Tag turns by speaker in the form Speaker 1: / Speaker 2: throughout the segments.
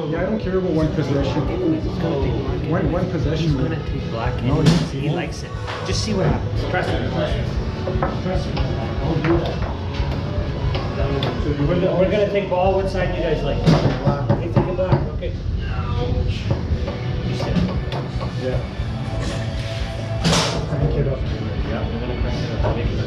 Speaker 1: Yeah, I don't care about one possession. One possession.
Speaker 2: He's gonna take black and he likes it. Just see what happens. Trust me. Trust me. I'll do that. We're gonna take ball. What side do you guys like? Black. You take it black. Okay. You sit.
Speaker 1: Yeah. Crank it up.
Speaker 2: Yeah, we're gonna crank it up. Make it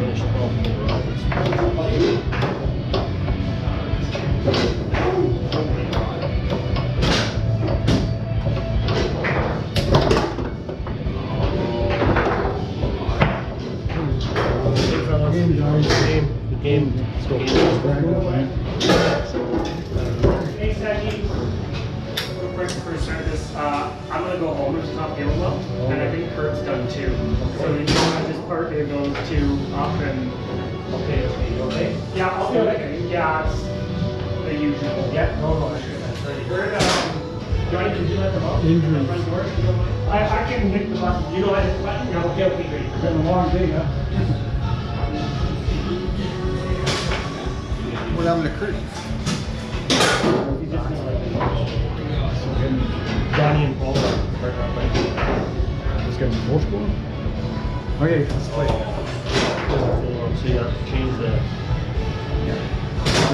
Speaker 2: finish 12 hours. Game. Let's go.
Speaker 3: Hey, Sandeep. Real quick for service, I'm gonna go home and stop Hill well, and I think Kurt's done too. So you have this part that goes to up and.
Speaker 2: Okay, you okay?
Speaker 3: Yeah, I'll be okay. Yeah, it's the usual.
Speaker 2: Yeah, no, that's ready.
Speaker 3: Where, Johnny, can you let them up?
Speaker 1: Injuries.
Speaker 3: The front door, if you don't mind? I can hit the button. You know what? Yeah, okay, great.
Speaker 1: It's been a long day, huh?
Speaker 4: What happened to Kurt?
Speaker 2: Johnny and Paul are
Speaker 1: Let's get them both going. Okay, let's play.
Speaker 2: so you have to change the.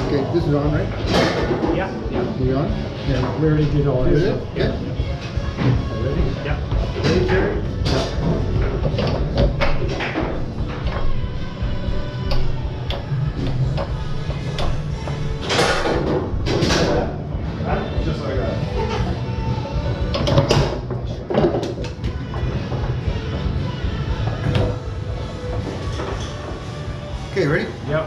Speaker 4: Okay, this is on, right?
Speaker 2: Yeah.
Speaker 4: Are we on?
Speaker 1: Yeah, we already did all
Speaker 4: Is
Speaker 1: this.
Speaker 4: it? Yeah.
Speaker 1: Ready?
Speaker 2: Yeah.
Speaker 1: Ready, Carey?
Speaker 4: Just like that. Okay, ready?
Speaker 1: Yep.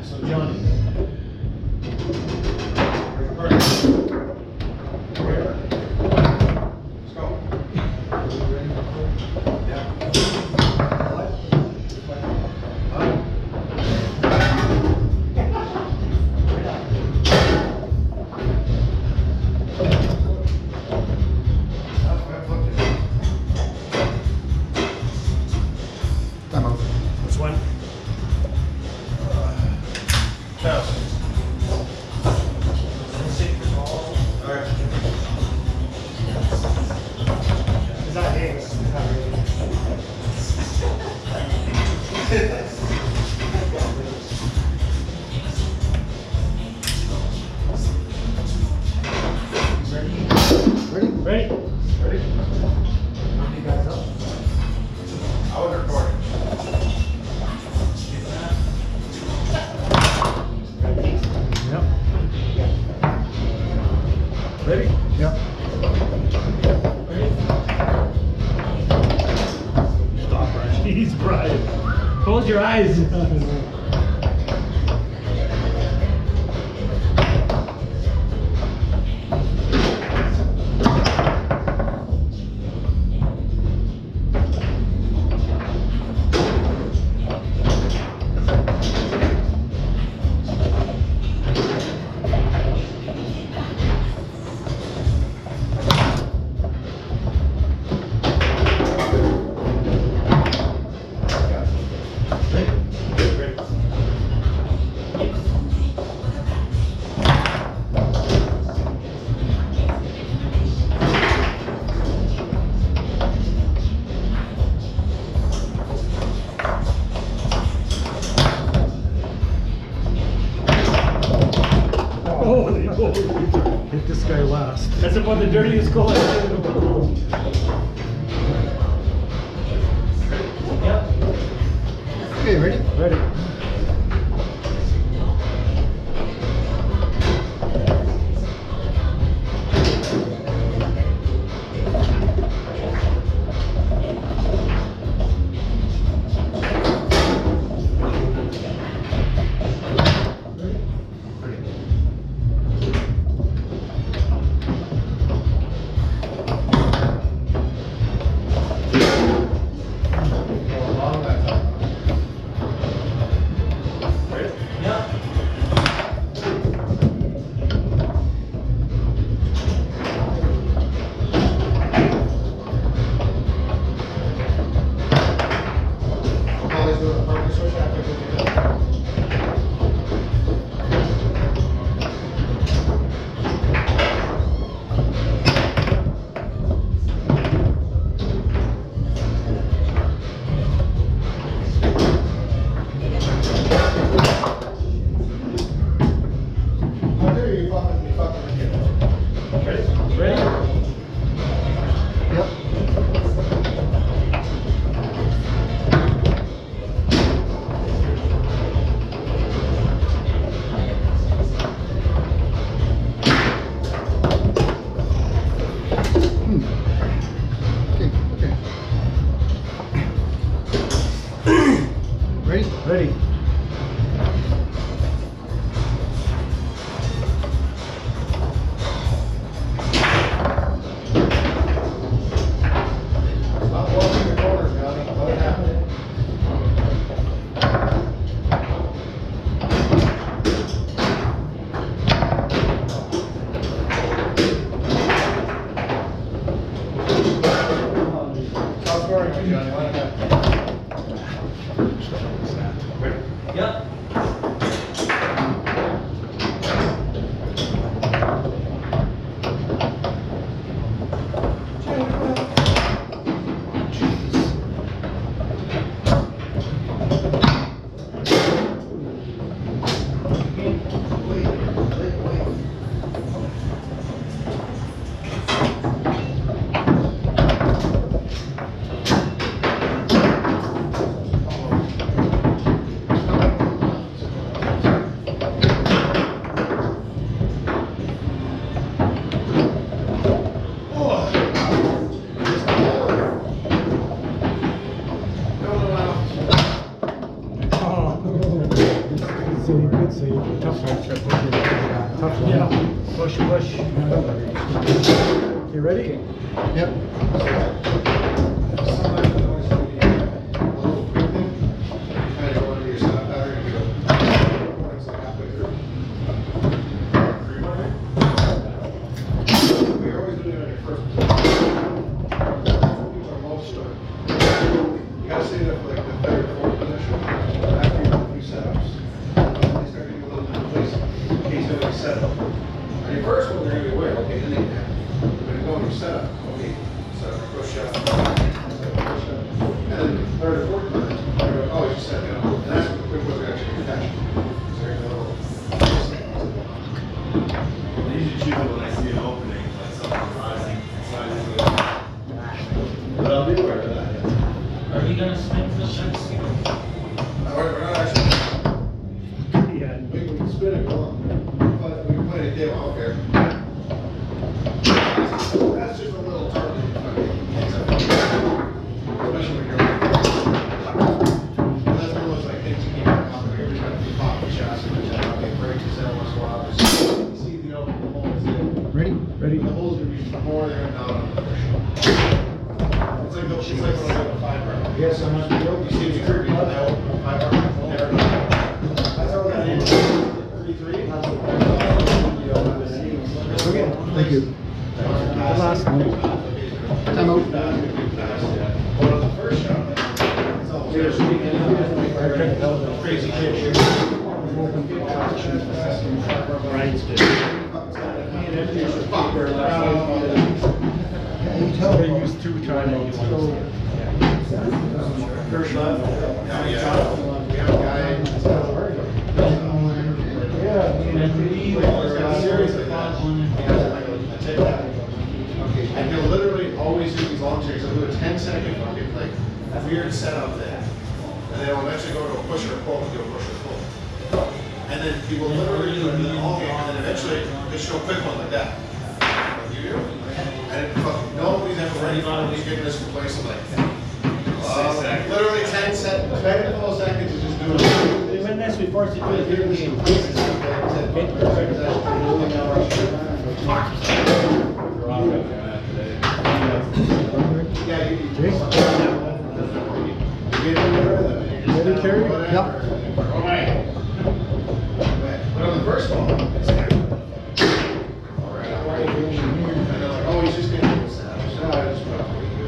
Speaker 2: So Johnny.
Speaker 4: Let's go. Yeah. Time out.
Speaker 2: Which one?
Speaker 4: Alright.
Speaker 3: Is that Higgs? Is that
Speaker 4: Ready?
Speaker 2: Ready?
Speaker 4: Ready?
Speaker 2: You guys up?
Speaker 4: I was recording.
Speaker 1: Yep. Ready? Yep.
Speaker 2: Stop, Brian. Jeez, Brian. Close your eyes.
Speaker 1: Hit this guy last.
Speaker 2: That's about the dirtiest goal I've ever in the world. Yep.
Speaker 4: Okay, ready?
Speaker 1: Ready? tough one.
Speaker 2: Yeah. Push, push.
Speaker 1: You ready?
Speaker 4: Yep. First one, they're going to be aware, okay, then they have. But go in your setup, okay, setup, push up, push up. And then third or fourth time, oh, you set it up. And that's what the quick was actually attached. So there's a little.
Speaker 5: I usually choose it when I see an opening, like something rising, sliding into it. But I'll be aware of that.
Speaker 2: Are you gonna spin for six?
Speaker 4: We're not actually,
Speaker 2: Yeah.
Speaker 4: we can spin it, go on. But we can play the game, I don't care. That's just a little target. Especially when you're that's one of those like things you can't come up with. You're trying to be pop the chassis, which I don't get breaks every once in a while. Just see the holes in.
Speaker 1: Ready? Ready?
Speaker 4: The holes are gonna be more than not on the push. It's like when I go to 5 bar.
Speaker 1: Yes, I'm not.
Speaker 4: You see the curve, you know, 5 bar. There. That's how we're gonna end. 33.
Speaker 1: Okay. Thank you. The last one. Time out.
Speaker 4: Well, the first shot, it's all crazy kid.
Speaker 2: Brian's good.
Speaker 1: They use two trying to use one.
Speaker 4: First shot. Yeah. We have a guy. And he'll literally always do these long takes. He'll do a 10-second fucking like weird setup there, and then he'll eventually go to a push or a pull and do a push or pull. And then he will literally do it in the whole game, and then eventually just show a quick one like that. And nobody's ever ready for him. He's getting this complacent like literally 10 full seconds is just doing it.
Speaker 2: We win this, we force it to a third game.
Speaker 4: Yeah, you
Speaker 1: Ready, Carey? Yep.
Speaker 4: Alright. But on the first ball, it's like, alright, and they're like, oh, he's just gonna do this now. So I just put up what you do.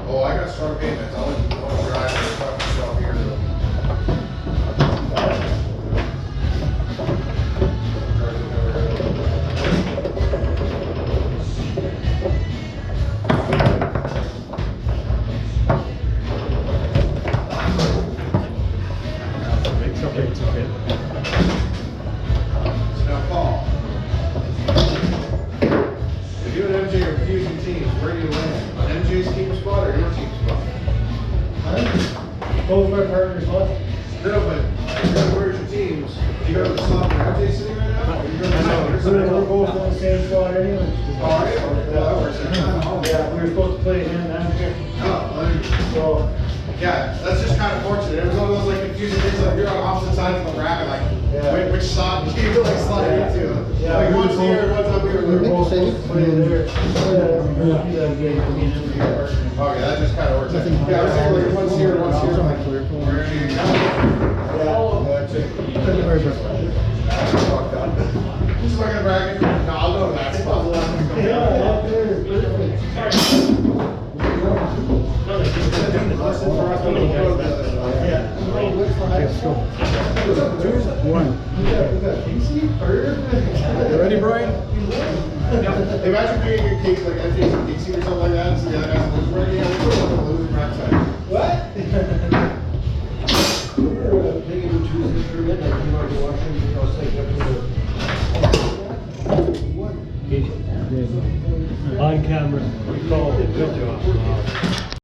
Speaker 4: Oh, I got strong payments. I'll drive and fuck myself here.
Speaker 1: It's okay, it's okay.
Speaker 4: So now, Paul. If you and MJ are fusing teams, where do you land? On MJ's team spot or your team spot?
Speaker 2: Both our partners left.
Speaker 4: No, but where's your teams? Do you go to the spot where MJ's sitting right now? Or you go to the spot where
Speaker 2: We're
Speaker 4: you're
Speaker 2: both on the same squad anyway.
Speaker 4: All right, well, that works.
Speaker 2: Yeah, we were supposed to play him and I'm here. So,
Speaker 4: Yeah, that's just kind of fortunate. It was one of those like confusing things, like you're on opposite sides of the bracket, like which side do you like slide into?
Speaker 2: Yeah,
Speaker 4: Like one's here, one's up here.
Speaker 2: we were both supposed to play there.
Speaker 4: Okay, that just kind of works. Yeah, I was saying like one's here, one's here. Like, where are you? That's it. This is like a bracket. No, I'll go to that spot.
Speaker 1: Let's go. 2, 1. You ready, Brian?
Speaker 4: Imagine being in case like MJ's in DC or something like that, and so the other guy's losing right now. We're losing backside. What?
Speaker 2: On camera. We called it. Good job.